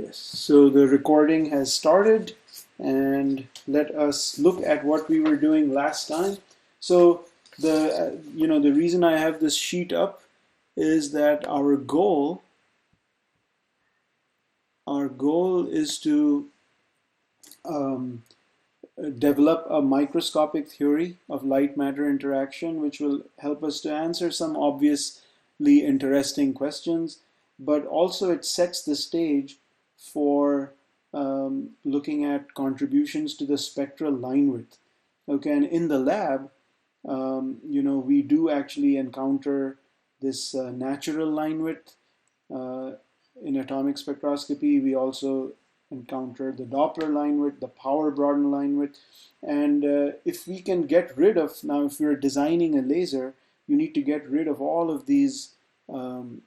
Yes, so the recording has started, and let us look at what we were doing last time. So the reason I have this sheet up is that our goal is to um, develop a microscopic theory of light matter interaction, which will help us to answer some obviously interesting questions, but also it sets the stage for looking at contributions to the spectral line width. Okay, and in the lab, we do actually encounter this natural line width. Uh, in atomic spectroscopy, we also encounter the Doppler line width, the power broaden line width. And if we can get rid of, now if you're designing a laser, you need to get rid of all of these um,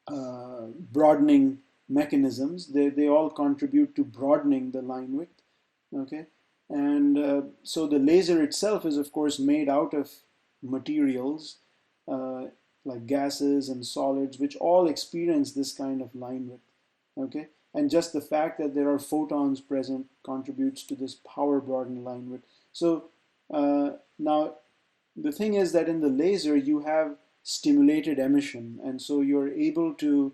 broadening mechanisms. They all contribute to broadening the line width. Okay, and so the laser itself is of course made out of materials uh, like gases and solids, which all experience this kind of line width. Okay, and just the fact that there are photons present contributes to this power broadened line width. So now the thing is that in the laser you have stimulated emission, and so you're able to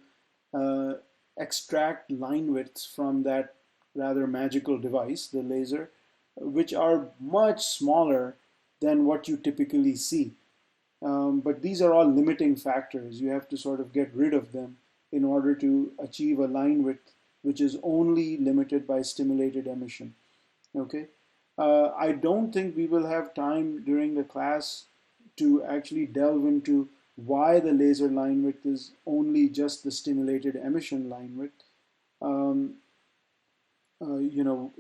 uh, extract line widths from that rather magical device, the laser, which are much smaller than what you typically see. But these are all limiting factors. You have to sort of get rid of them in order to achieve a line width which is only limited by stimulated emission. Okay, I don't think we will have time during the class to actually delve into why the laser line width is only just the stimulated emission line width. Um, uh, you know,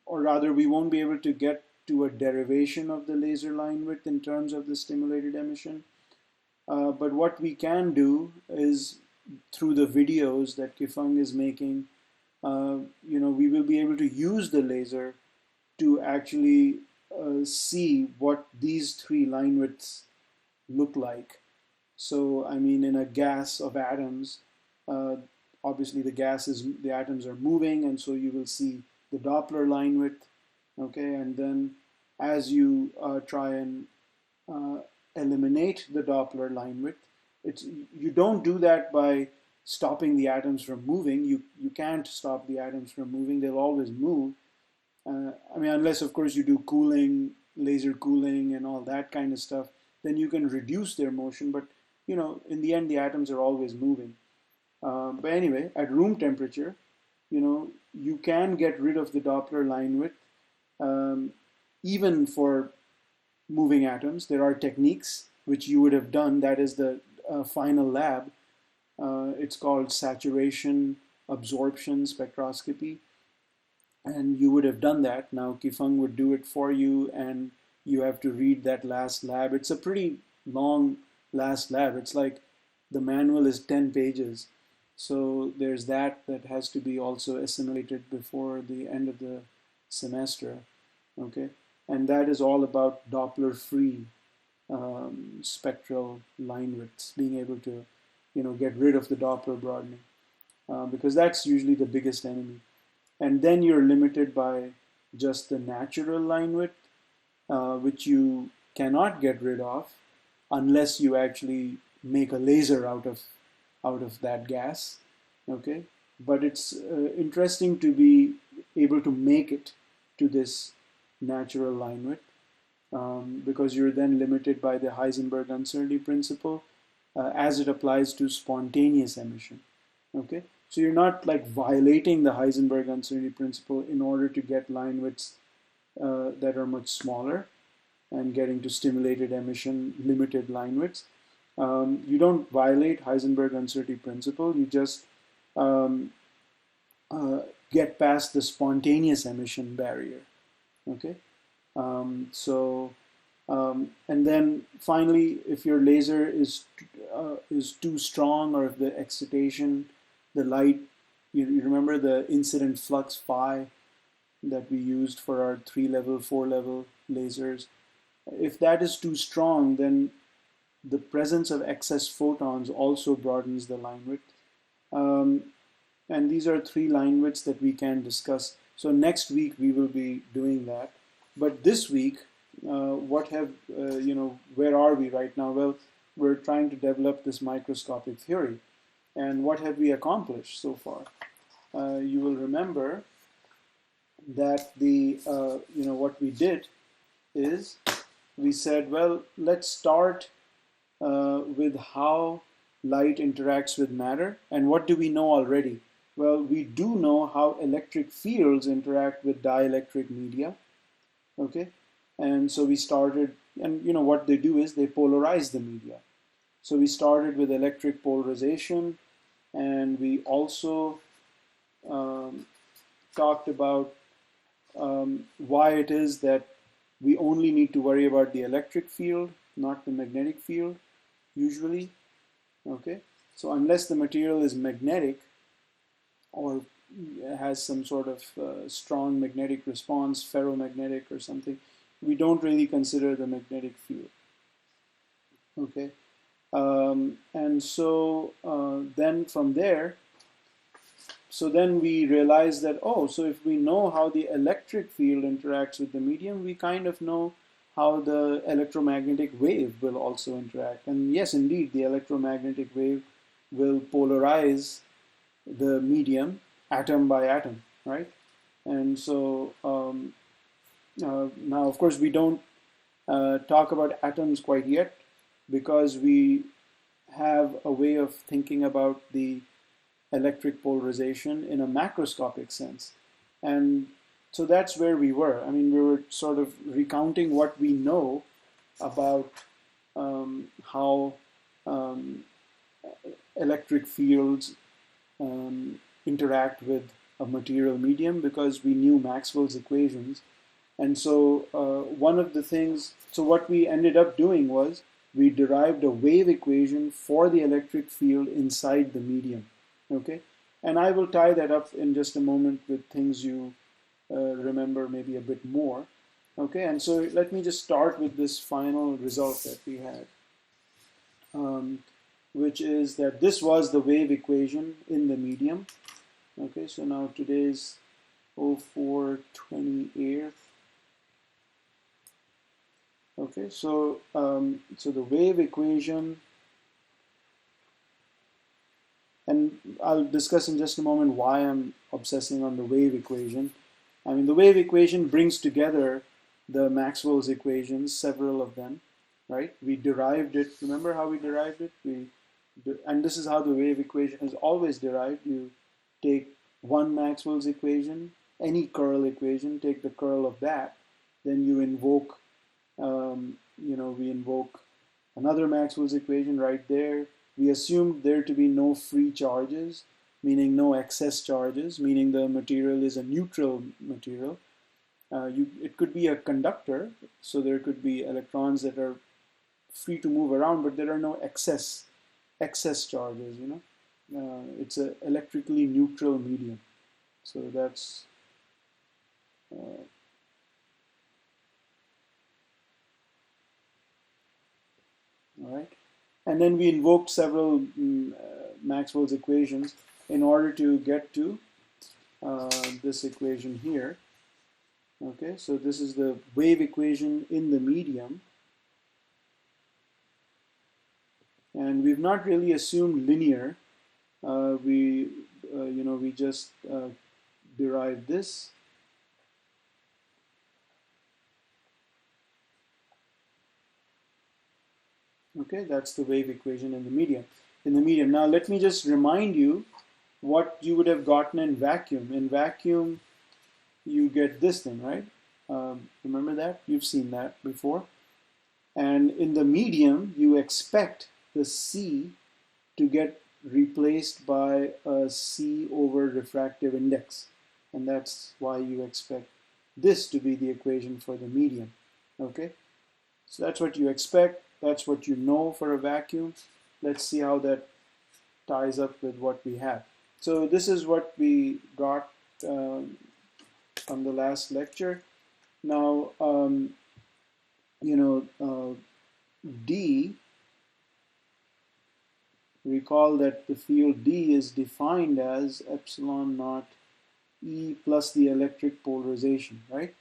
or rather, we won't be able to get to a derivation of the laser line width in terms of the stimulated emission. But what we can do is through the videos that Kifeng is making, we will be able to use the laser to actually see what these three line widths look like. So, I mean, in a gas of atoms, uh, obviously the atoms are moving, and so you will see the Doppler line width. Okay, and then as you try and uh, eliminate the Doppler line width, it's you don't do that by stopping the atoms from moving. You can't stop the atoms from moving; they'll always move. I mean, unless of course you do cooling, laser cooling, and all that kind of stuff, then you can reduce their motion. But in the end, the atoms are always moving. But anyway, at room temperature, you can get rid of the Doppler line width, um, even for moving atoms. There are techniques which you would have done. That is the final lab. It's called saturation absorption spectroscopy, and you would have done that. Now Kifeng would do it for you, and you have to read that last lab. It's a pretty long last lab. It's like the manual is 10 pages. So there's that has to be also assimilated before the end of the semester. Okay, and that is all about Doppler free spectral line widths, being able to get rid of the Doppler broadening, because that's usually the biggest enemy. And then you're limited by just the natural line width, which you cannot get rid of unless you actually make a laser out of that gas. Okay, but it's interesting to be able to make it to this natural line width, because you're then limited by the Heisenberg uncertainty principle as it applies to spontaneous emission. Okay, so you're not like violating the Heisenberg uncertainty principle in order to get line widths that are much smaller and getting to stimulated emission limited line widths. You don't violate Heisenberg uncertainty principle. You just um, uh, get past the spontaneous emission barrier. Okay, so and then finally, if your laser is too strong, or if the excitation, the light, you remember the incident flux phi that we used for our 3-level, 4-level lasers. If that is too strong, then the presence of excess photons also broadens the line width. Um, and these are three line widths that we can discuss. So next week we will be doing that. But this week, where are we right now? Well, we're trying to develop this microscopic theory. And what have we accomplished so far? You will remember that what we did is we said, well, let's start with how light interacts with matter. And what do we know already? Well, we do know how electric fields interact with dielectric media. Okay, and so we started, and what they do is they polarize the media. So we started with electric polarization, and we also talked about why it is that we only need to worry about the electric field, not the magnetic field, usually. Okay, so unless the material is magnetic or has some sort of strong magnetic response, ferromagnetic or something, we don't really consider the magnetic field. Okay, and so then from there, so then we realize that, oh, so if we know how the electric field interacts with the medium, we kind of know how the electromagnetic wave will also interact. And yes, indeed, the electromagnetic wave will polarize the medium atom by atom, right? And so now, of course, we don't talk about atoms quite yet, because we have a way of thinking about the electric polarization in a macroscopic sense. And so that's where we were. I mean, we were sort of recounting what we know about how electric fields interact with a material medium, because we knew Maxwell's equations. And so one of the things, so what we ended up doing was we derived a wave equation for the electric field inside the medium. Okay, and I will tie that up in just a moment with things you remember maybe a bit more. Okay, and so let me just start with this final result that we had, which is that this was the wave equation in the medium. Okay, so now today's 04/28th. Okay, so so the wave equation, and I'll discuss in just a moment why I'm obsessing on the wave equation. I mean, the wave equation brings together the Maxwell's equations, several of them, right? We derived it. Remember how we derived it? And this is how the wave equation is always derived. You take one Maxwell's equation, any curl equation, take the curl of that, then you invoke, we invoke another Maxwell's equation right there. We assumed there to be no free charges, meaning no excess charges, meaning the material is a neutral material. It could be a conductor, so there could be electrons that are free to move around, but there are no excess charges. It's an electrically neutral medium. So that's all right. And then we invoked several Maxwell's equations in order to get to this equation here. Okay, so this is the wave equation in the medium. And we've not really assumed linear. We just derived this. Okay, that's the wave equation in the medium. Now let me just remind you what you would have gotten in vacuum. In vacuum, you get this thing, right? Remember that? You've seen that before. And in the medium, you expect the C to get replaced by a C over refractive index. And that's why you expect this to be the equation for the medium. Okay? So that's what you expect. That's what you know for a vacuum. Let's see how that ties up with what we have. So this is what we got from the last lecture. Now, D recall that the field D is defined as epsilon naught E plus the electric polarization, right?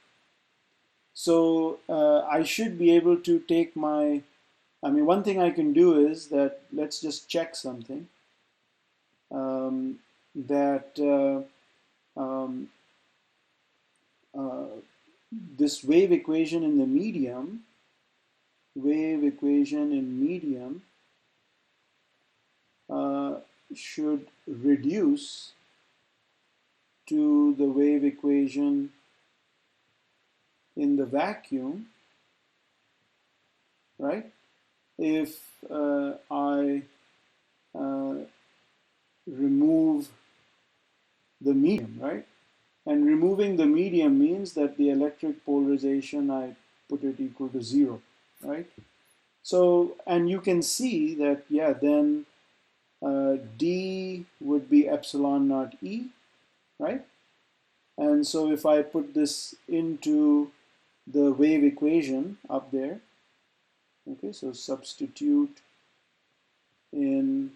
So I should be able to take one thing I can do is that let's just check something. That this wave equation in the medium, should reduce to the wave equation in the vacuum, right? If I remove the medium, right? And removing the medium means that the electric polarization, I put it equal to 0, right? So, and you can see that, yeah, then D would be epsilon naught E, right? And so if I put this into the wave equation up there, okay, so substitute in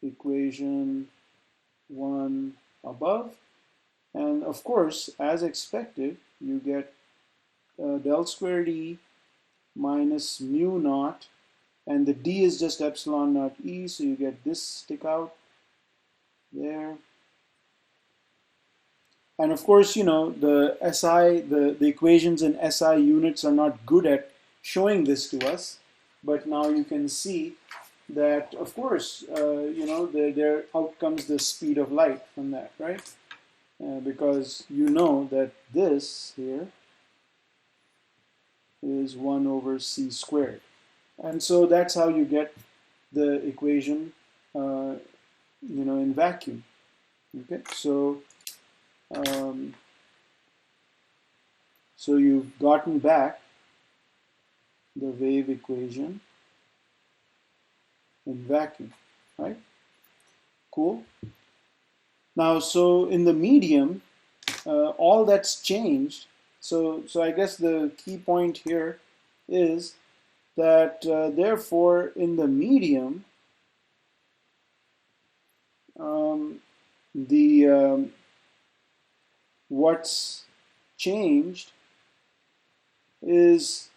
equation 1 above, and of course, as expected, you get del squared E minus mu naught, and the D is just epsilon naught E, so you get this stick out there. And of course, you know, the equations in SI units are not good at showing this to us, but now you can see that, of course, you know, there out comes the speed of light from that, right? Because you know that this here is 1 over c squared. And so that's how you get the equation, you know, in vacuum. Okay, so so you've gotten back the wave equation in vacuum, right? Cool. Now, so in the medium, all that's changed. So I guess the key point here is that therefore in the medium, what's changed is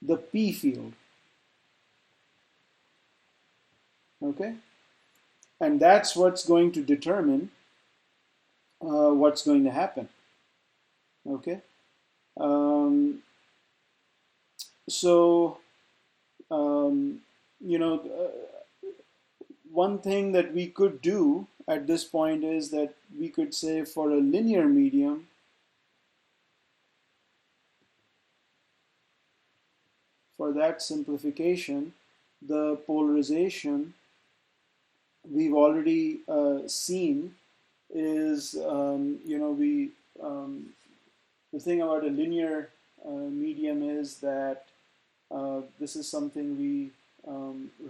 the P field, okay? And that's what's going to determine what's going to happen, okay? So, you know, one thing that we could do at this point is that we could say for a linear medium, for that simplification, the polarization we've already seen is, you know, the thing about a linear medium is that this is something we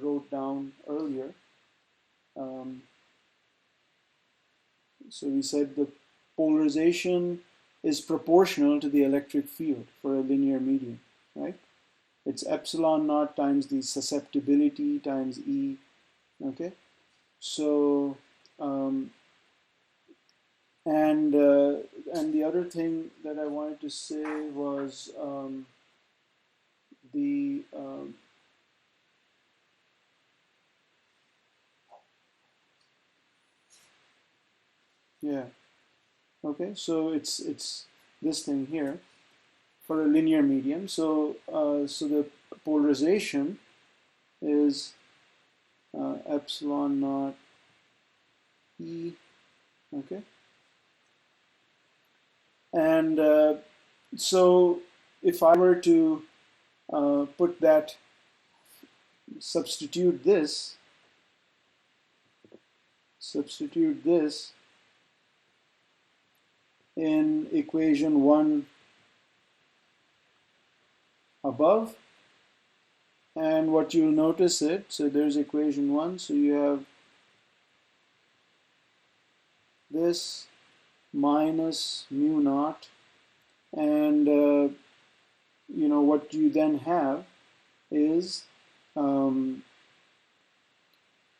wrote down earlier. So we said the polarization is proportional to the electric field for a linear medium, right? It's epsilon naught times the susceptibility times E, okay? So, and the other thing that I wanted to say was yeah, okay, so it's this thing here for a linear medium. So so the polarization is epsilon naught E, okay? And so if I were to substitute this in equation 1 above, and what you'll notice so there's equation 1, so you have this minus mu naught, and you know what you then have is Um,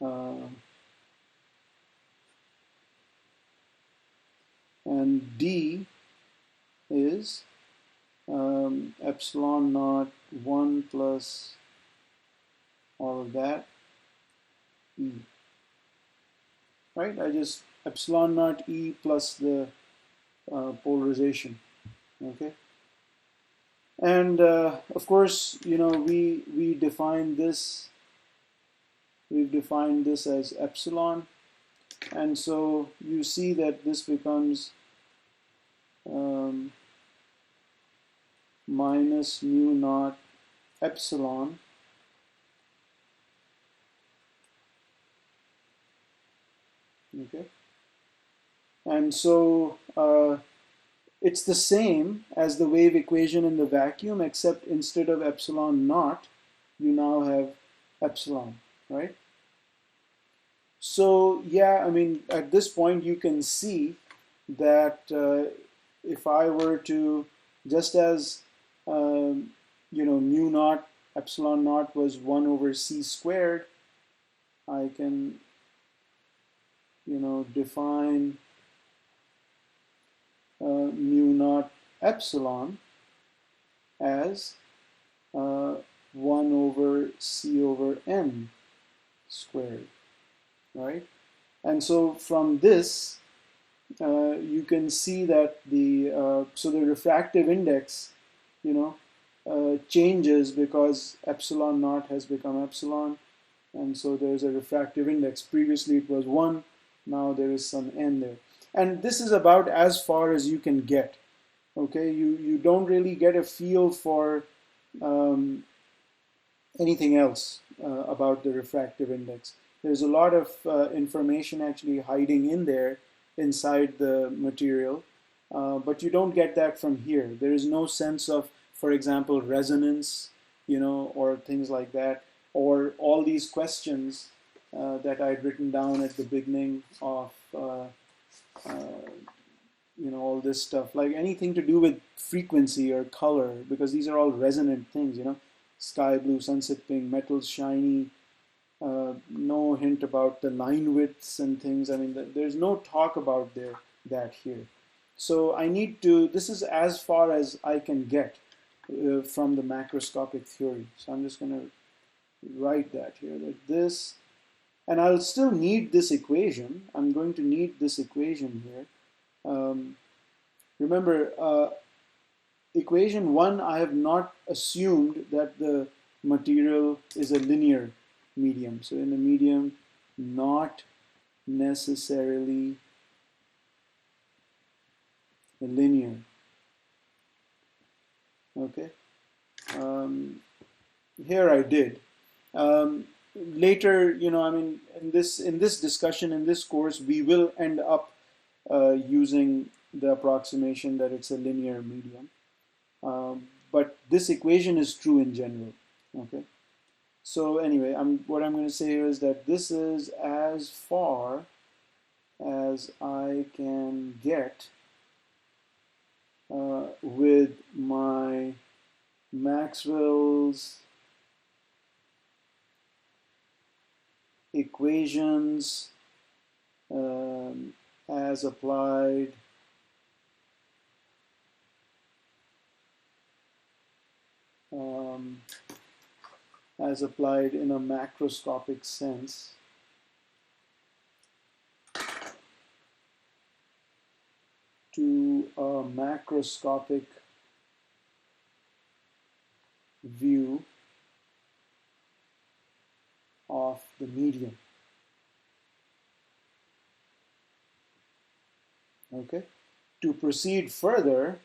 uh, and D is epsilon naught 1 plus all of that E, right? I just epsilon naught E plus the polarization, okay? And of course, you know, we define this, we've defined this as epsilon, and so you see that this becomes minus mu naught epsilon okay, and so it's the same as the wave equation in the vacuum, except instead of epsilon naught, you now have epsilon, right? So yeah, I mean, at this point you can see that if I were to, just as you know, mu naught epsilon naught was 1 over c squared, I can, you know, define mu naught epsilon as 1 over c over n squared, right? And so from this, you can see that so the refractive index, you know, changes because epsilon naught has become epsilon, and so there's a refractive index. Previously it was 1, now there is some n there. And this is about as far as you can get. Okay, you don't really get a feel for anything else about the refractive index. There's a lot of information actually hiding in there inside the material, but you don't get that from here. There is no sense of, for example, resonance, you know, or things like that, or all these questions that I'd written down at the beginning of you know, all this stuff, like anything to do with frequency or color, because these are all resonant things, you know, sky blue, sunset pink, metals shiny, no hint about the line widths and things. I mean, there's no talk about that here. So I need to, this is as far as I can get from the macroscopic theory. So I'm just going to write that here, that this, and I'll still need this equation. I'm going to need this equation here. Remember, equation 1, I have not assumed that the material is a linear medium. So in a medium not necessarily linear. Okay. Here I did. Later, you know, I mean, in this discussion, in this course, we will end up using the approximation that it's a linear medium. But this equation is true in general. Okay. So anyway, what I'm going to say here is that this is as far as I can get with my Maxwell's equations as applied in a macroscopic sense. To a macroscopic view of the medium. Okay. To proceed further,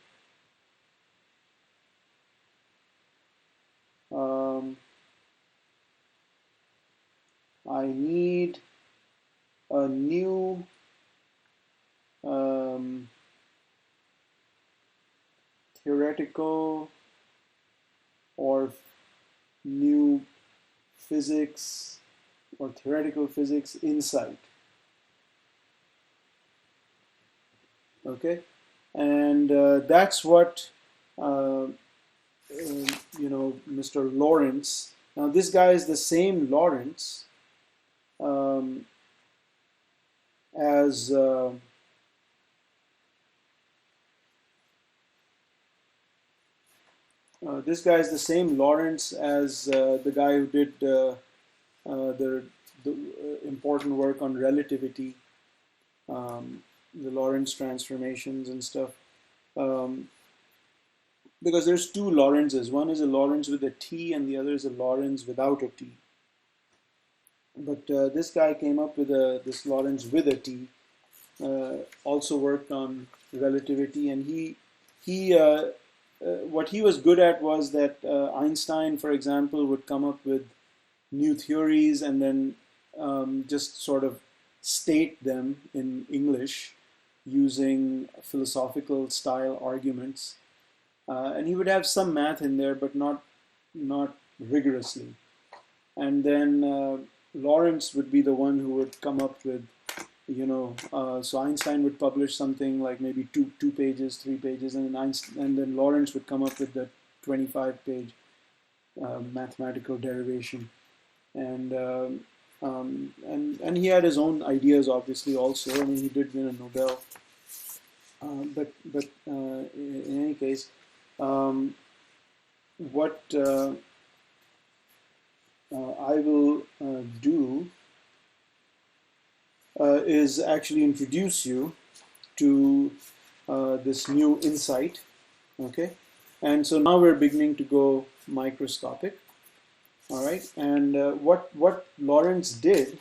I need a new theoretical or new physics or theoretical physics insight. Okay, and that's what you know, Mr. Lawrence Now this guy is the same Lorentz as this guy is the same Lorentz as the guy who did the important work on relativity, the Lorentz transformations and stuff. Because there's two Lorentzes. One is a Lorentz with a T and the other is a Lorentz without a T. But this guy came up with this Lorentz with a T, also worked on relativity, and what he was good at was that Einstein, for example, would come up with new theories and then just sort of state them in English using philosophical style arguments. And he would have some math in there, but not rigorously. And then Lorentz would be the one who would come up with, so Einstein would publish something like maybe two pages, 3 pages, and then Lorentz would come up with the 25-page mathematical derivation. And he had his own ideas, obviously, also. I mean, he did win a Nobel. But in any case, what I will do is actually introduce you to this new insight, okay? And so now we're beginning to go microscopic, all right? And what Lorentz did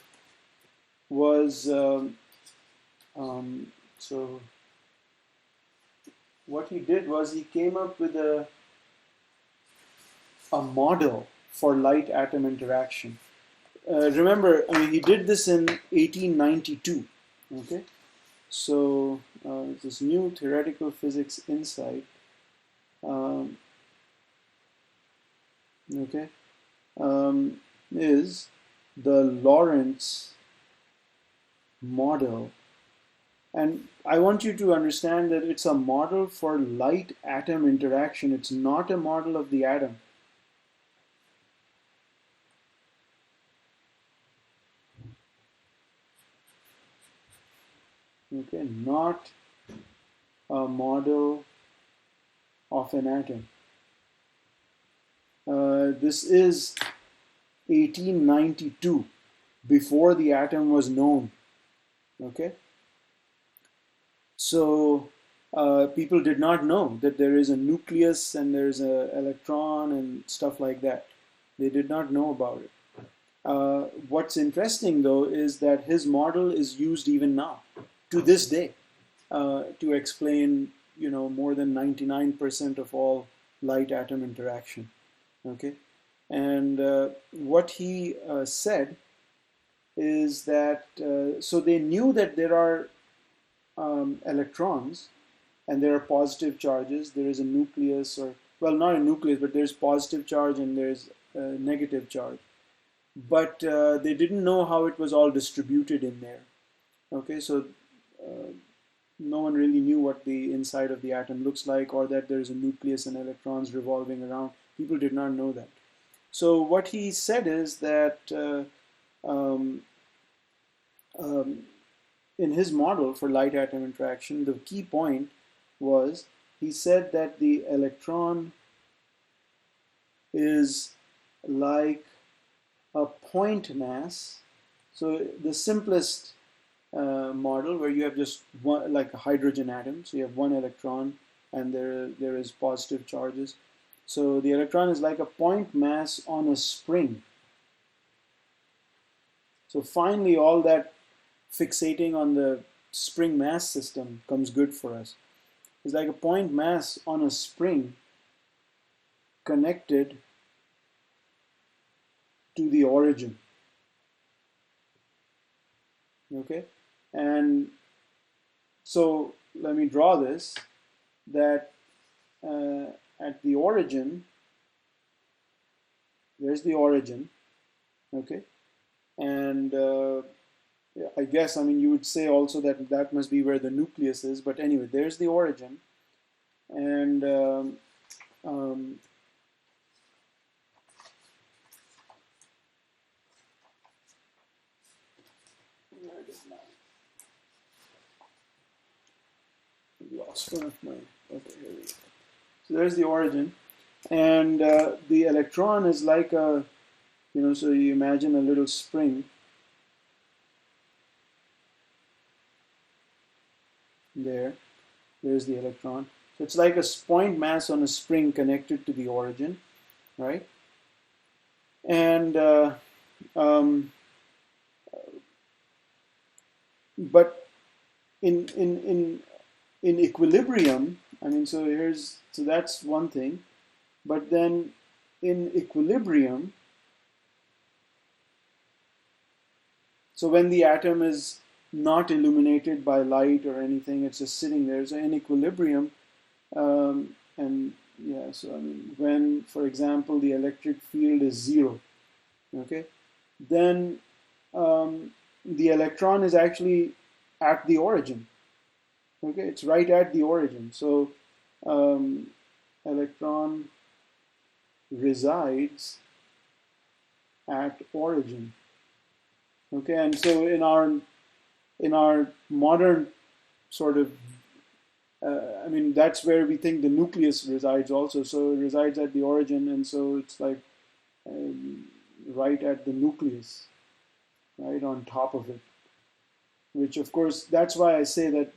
was, so what he did was he came up with a model for light-atom interaction. Remember, I mean, he did this in 1892, okay? So this new theoretical physics insight, okay, is the Lorentz model. And I want you to understand that it's a model for light-atom interaction. It's not a model of the atom. Okay, not a model of an atom. This is 1892, before the atom was known. Okay? So people did not know that there is a nucleus and there's an electron and stuff like that. They did not know about it. What's interesting, though, is that his model is used even now, to this day, to explain, more than 99% of all light-atom interaction. Okay, and what he said is that so they knew that there are electrons and there are positive charges. There is a nucleus, or well, not a nucleus, but there's positive charge and there's negative charge. But they didn't know how it was all distributed in there. Okay, so no one really knew what the inside of the atom looks like, or that there's a nucleus and electrons revolving around. People did not know that. So what he said is that in his model for light-atom interaction, the key point was, he said that the electron is like a point mass. So the simplest model, where you have just one, like a hydrogen atom, so you have one electron and there is positive charges. So the electron is like a point mass on a spring. So finally, all that fixating on the spring mass system comes good for us. It's like a point mass on a spring connected to the origin. Okay, and so let me draw this, that at the origin, there's the origin, okay, and I guess, I mean, you would say also that that must be where the nucleus is, but anyway, there's the origin, and Where it is now. I lost one of my. Okay, here we go. So there's the origin, and the electron is like a, so you imagine a little spring. There's the electron. So it's like a point mass on a spring connected to the origin, right? And but in equilibrium, I mean, so that's one thing, but then in equilibrium, so when the atom is not illuminated by light or anything, it's just sitting there. So in equilibrium, and yeah, so I mean, when, for example, the electric field is zero, okay, then the electron is actually at the origin. Okay, it's right at the origin. So electron resides at origin. Okay, and so in our modern sort of, I mean, that's where we think the nucleus resides also. So it resides at the origin, and so it's like right at the nucleus, right on top of it. Which, of course, that's why I say that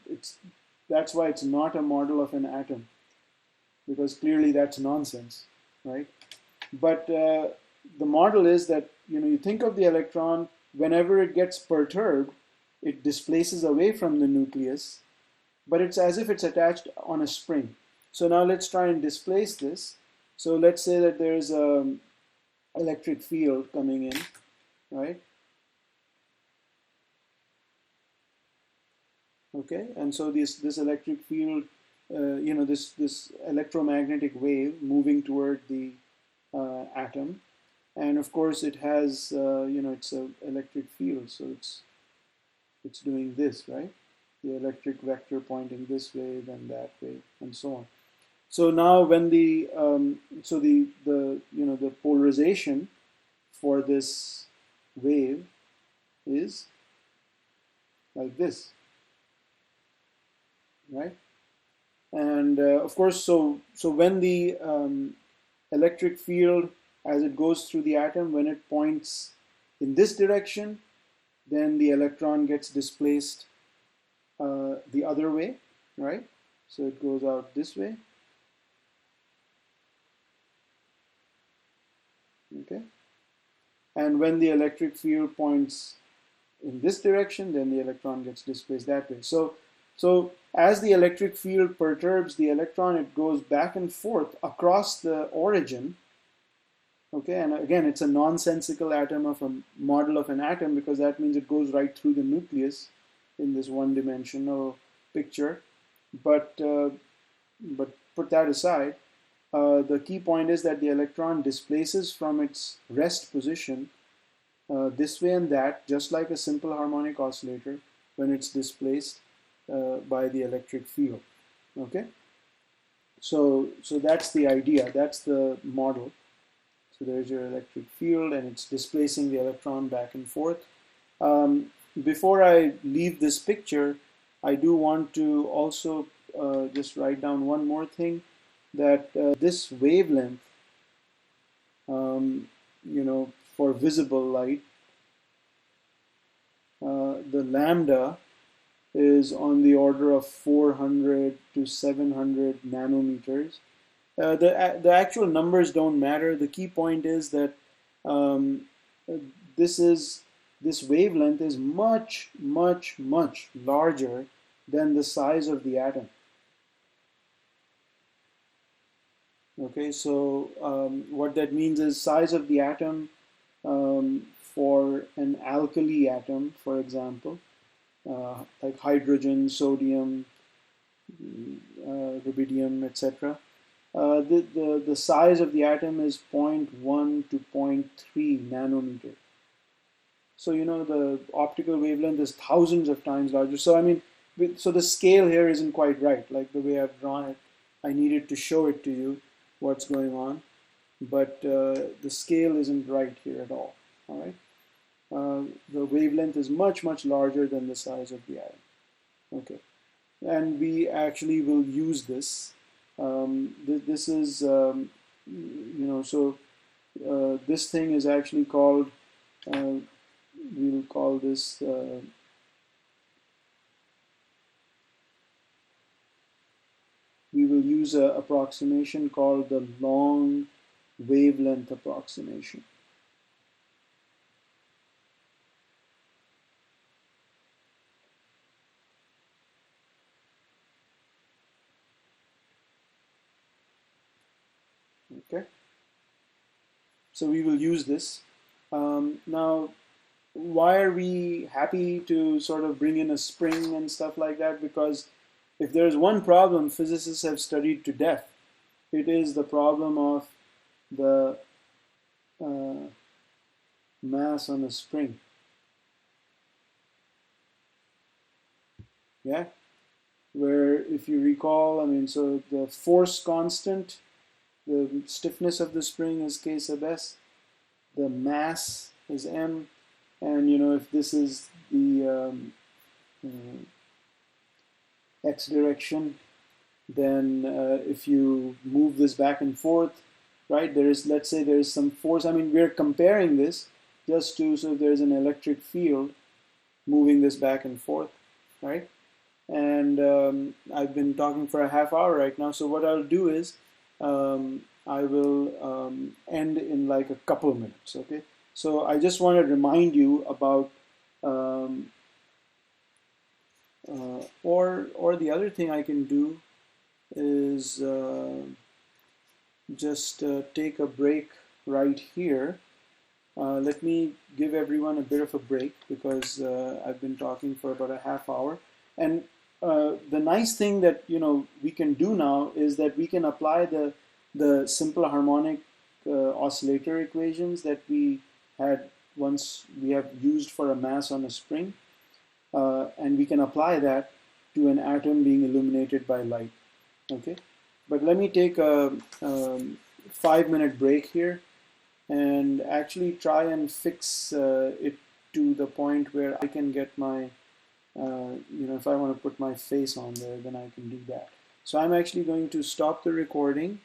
that's why it's not a model of an atom, because clearly that's nonsense, right? But the model is that, you think of the electron, whenever it gets perturbed, it displaces away from the nucleus, but it's as if it's attached on a spring. So now let's try and displace this. So let's say that there's an electric field coming in, right? Okay, and so this electric field, this electromagnetic wave moving toward the atom, and of course it has, it's an electric field, so it's doing this, right? The electric vector pointing this way, then that way, and so on. So now when the polarization for this wave is like this, right? And of course, so when the electric field, as it goes through the atom, when it points in this direction, then the electron gets displaced the other way, right? So it goes out this way. Okay. And when the electric field points in this direction, then the electron gets displaced that way. So as the electric field perturbs the electron, it goes back and forth across the origin. Okay, and again, it's a nonsensical atom of a model of an atom, because that means it goes right through the nucleus in this one-dimensional picture. But put that aside. The key point is that the electron displaces from its rest position this way and that, just like a simple harmonic oscillator when it's displaced by the electric field. Okay, so that's the idea, that's the model. So there's your electric field, and it's displacing the electron back and forth. Before I leave this picture, I do want to also just write down one more thing, that this wavelength, for visible light, the lambda is on the order of 400 to 700 nanometers. The actual numbers don't matter. The key point is that this wavelength is much, much, much larger than the size of the atom. Okay, so what that means is size of the atom for an alkali atom, for example, like hydrogen, sodium, rubidium, etc. The size of the atom is 0.1 to 0.3 nanometer. So the optical wavelength is thousands of times larger. So I mean, so the scale here isn't quite right. Like the way I've drawn it, I needed to show it to you what's going on, but the scale isn't right here at all. All right. the wavelength is much, much larger than the size of the atom. Okay, and we actually will use this. This is, so this thing is actually called, we'll call this, we will use an approximation called the long wavelength approximation. Okay, so we will use this. Now, why are we happy to sort of bring in a spring and stuff like that? Because if there's one problem physicists have studied to death, it is the problem of the mass on a spring. Yeah, where if you recall, I mean, so the force constant, the stiffness of the spring is K sub S, the mass is M, and if this is the x direction, then if you move this back and forth, right, let's say there is some force. I mean, we're comparing this just to, so there's an electric field moving this back and forth, right? And I've been talking for a half hour right now, so what I'll do is I will end in like a couple of minutes, okay? So I just want to remind you about, or the other thing I can do is just take a break right here. Let me give everyone a bit of a break because I've been talking for about a half hour. And the nice thing that we can do now is that we can apply the simple harmonic oscillator equations that we had once we have used for a mass on a spring, and we can apply that to an atom being illuminated by light. Okay, but let me take a 5-minute break here and actually try and fix it to the point where I can get my, if I want to put my face on there, then I can do that. So I'm actually going to stop the recording